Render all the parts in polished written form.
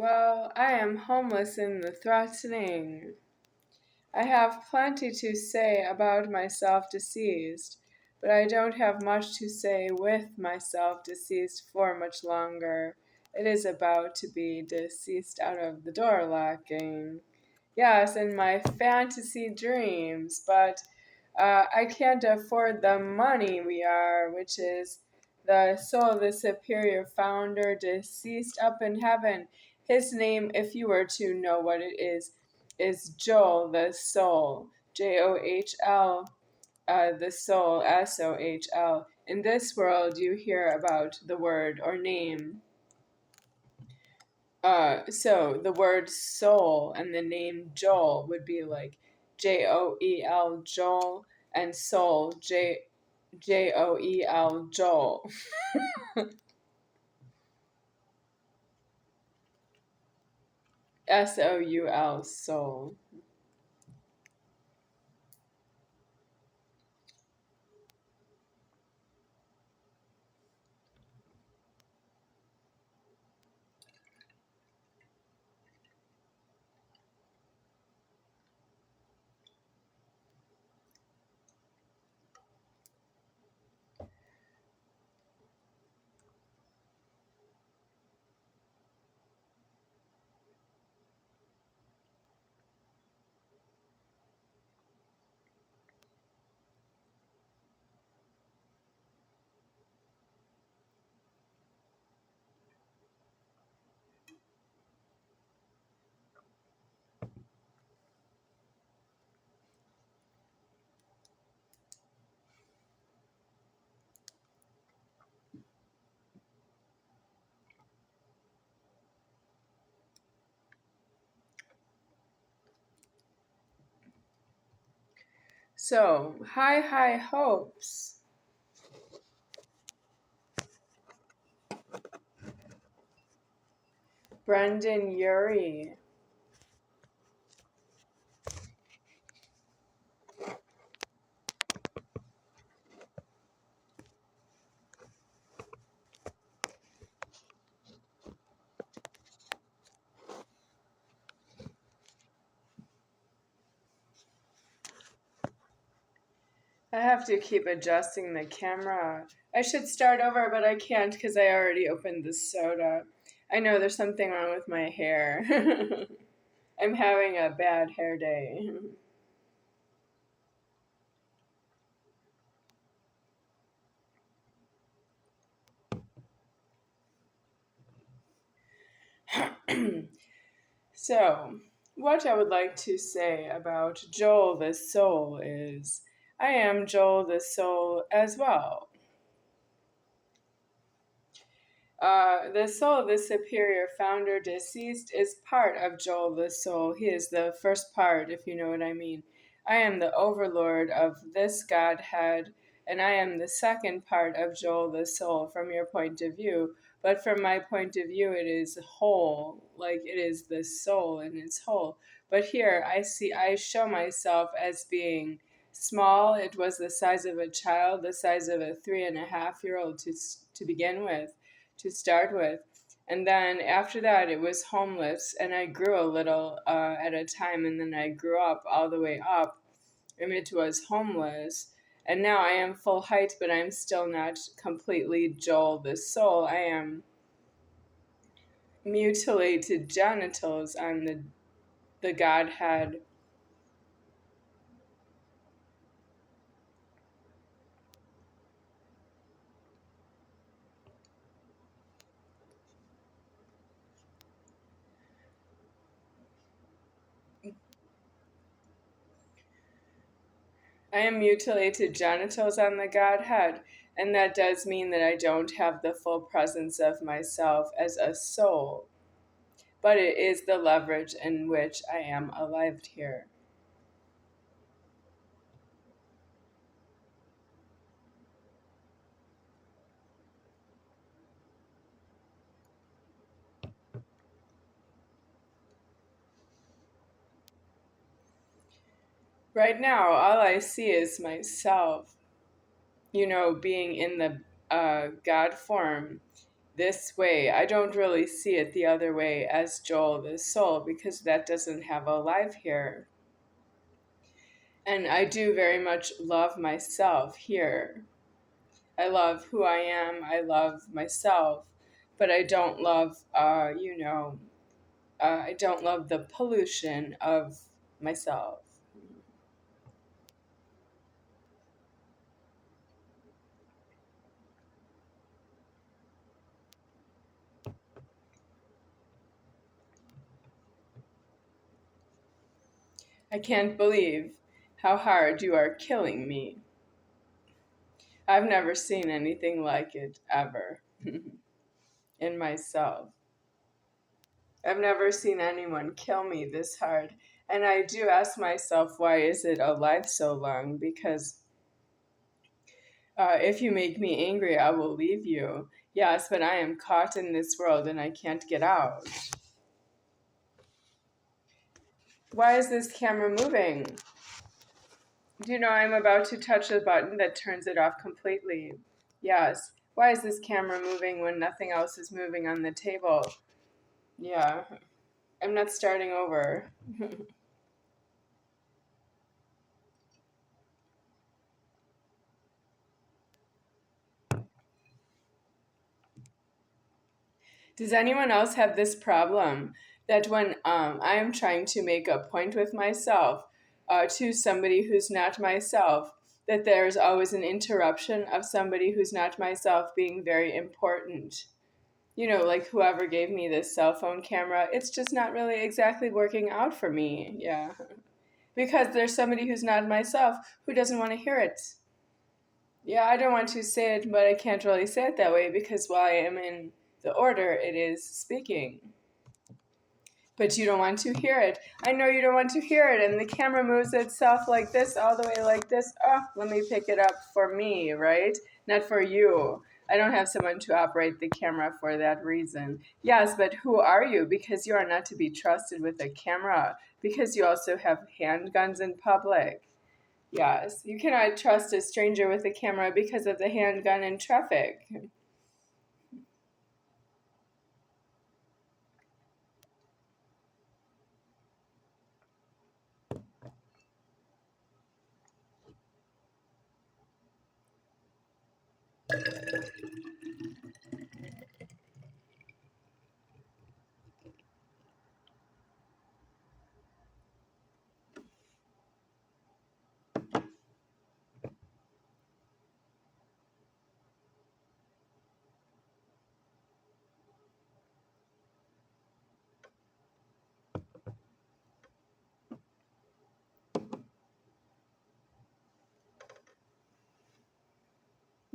Well, I am homeless in the threatening. I have plenty to say about myself deceased, but I don't have much to say with myself deceased for much longer. It is about to be deceased out of the door locking. Yes, in my fantasy dreams, but I can't afford the money we are, which is the soul, the superior founder, deceased up in heaven. His name, if you were to know what it is Johl the Sohl. Johl, the soul, Sohl. In this world, you hear about the word or name. So the word soul and the name Johl would be like Joel, Joel, and soul, Joel, Joel. Soul, soul. So, high hopes. Brendan Urie. I have to keep adjusting the camera. I should start over, but I can't because I already opened the soda. I know there's something wrong with my hair. I'm having a bad hair day. So, what I would like to say about Johl the Sohl is I am Johl the Sohl as well. The soul, the superior founder deceased, is part of Johl the Sohl. He is the first part, if you know what I mean. I am the overlord of this Godhead, and I am the second part of Johl the Sohl from your point of view. But from my point of view, it is whole, like it is the soul in its whole. But here I show myself as being small. It was the size of a child, the size of a 3.5-year-old to begin with, to start with. And then after that, it was homeless, and I grew a little at a time, and then I grew up all the way up, and it was homeless. And now I am full height, but I'm still not completely Johl the Sohl. I am mutilated genitals on the Godhead. I am mutilated genitals on the Godhead, and that does mean that I don't have the full presence of myself as a soul, but it is the leverage in which I am alive here. Right now, all I see is myself, being in the God form. this way. I don't really see it the other way as Johl the Sohl because that doesn't have a life here. And I do very much love myself here. I love who I am. I love myself, but I don't love, I don't love the pollution of myself. I can't believe how hard you are killing me. I've never seen anything like it ever in myself. I've never seen anyone kill me this hard. And I do ask myself, why is it alive so long? Because if you make me angry, I will leave you. Yes, but I am caught in this world and I can't get out. Why is this camera moving? Do you know I'm about to touch a button that turns it off completely? Yes. Why is this camera moving when nothing else is moving on the table? Yeah. I'm not starting over. Does anyone else have this problem that when I am trying to make a point with myself to somebody who's not myself, that there's always an interruption of somebody who's not myself being very important? You know, like whoever gave me this cell phone camera, it's just not really exactly working out for me. Yeah. Because there's somebody who's not myself who doesn't want to hear it. Yeah, I don't want to say it, but I can't really say it that way because while I am in the order, it is speaking. But you don't want to hear it. I know you don't want to hear it, and the camera moves itself like this, all the way like this. Oh, let me pick it up for me, right? Not for you. I don't have someone to operate the camera for that reason. Yes, but who are you? Because you are not to be trusted with a camera, because you also have handguns in public. Yes, you cannot trust a stranger with a camera because of the handgun in traffic.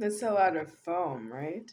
That's a lot of foam, right?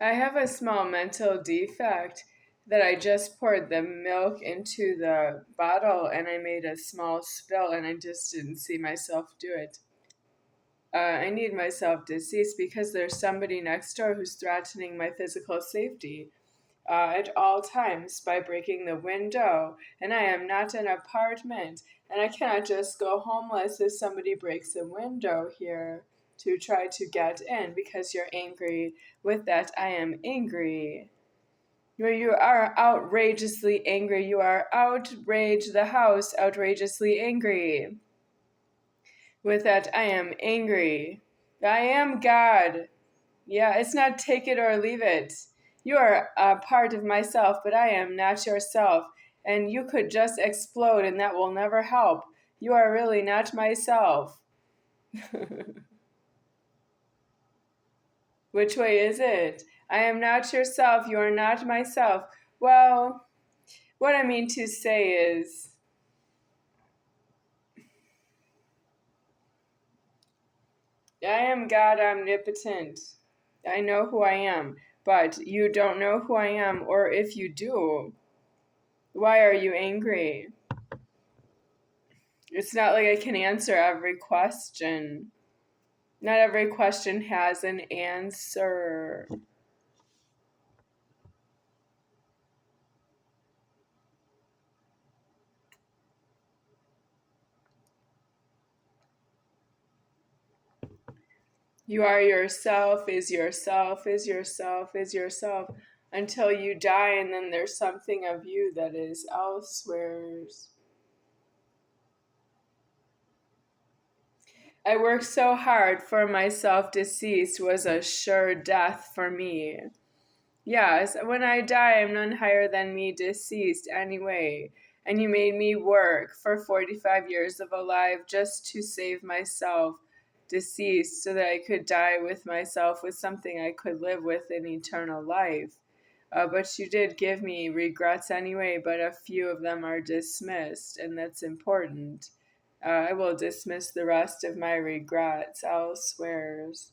I have a small mental defect that I just poured the milk into the bottle and I made a small spill and I just didn't see myself do it. I need myself deceased because there's somebody next door who's threatening my physical safety at all times by breaking the window. And I am not an apartment. And I cannot just go homeless if somebody breaks a window here to try to get in because you're angry. With that, I am angry. You are outrageously angry. You are outraged the house, outrageously angry. With that, I am angry. I am God. Yeah, it's not take it or leave it. You are a part of myself, but I am not yourself. And you could just explode, and that will never help. You are really not myself. Which way is it? I am not yourself. You are not myself. Well, what I mean to say is, I am God omnipotent. I know who I am, but you don't know who I am, or if you do, why are you angry? It's not like I can answer every question. Not every question has an answer. You are yourself, is yourself, is yourself, is yourself, until you die, and then there's something of you that is elsewhere's. I worked so hard, for myself deceased was a sure death for me. Yes, when I die, I'm none higher than me deceased anyway. And you made me work for 45 years of alive just to save myself deceased so that I could die with myself with something I could live with in eternal life. But you did give me regrets anyway, but a few of them are dismissed, and that's important. I will dismiss the rest of my regrets elsewheres.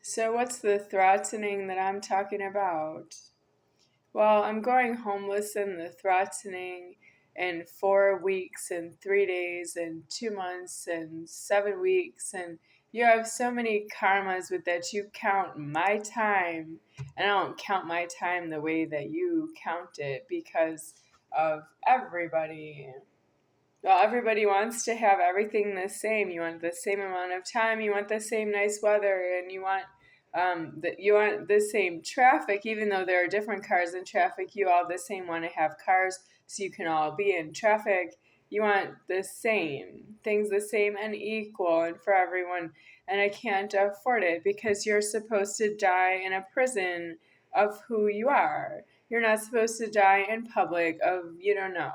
So, what's the threatening that I'm talking about? Well, I'm going homeless and the threatening in 4 weeks and 3 days and 2 months and 7 weeks. And you have so many karmas with that you count my time. And I don't count my time the way that you count it because of everybody. Well, everybody wants to have everything the same. You want the same amount of time. You want the same nice weather, and you want the same traffic. Even though there are different cars in traffic, you all the same want to have cars so you can all be in traffic. You want the same things, the same and equal, and for everyone. And I can't afford it because you're supposed to die in a prison of who you are. You're not supposed to die in public of you don't know.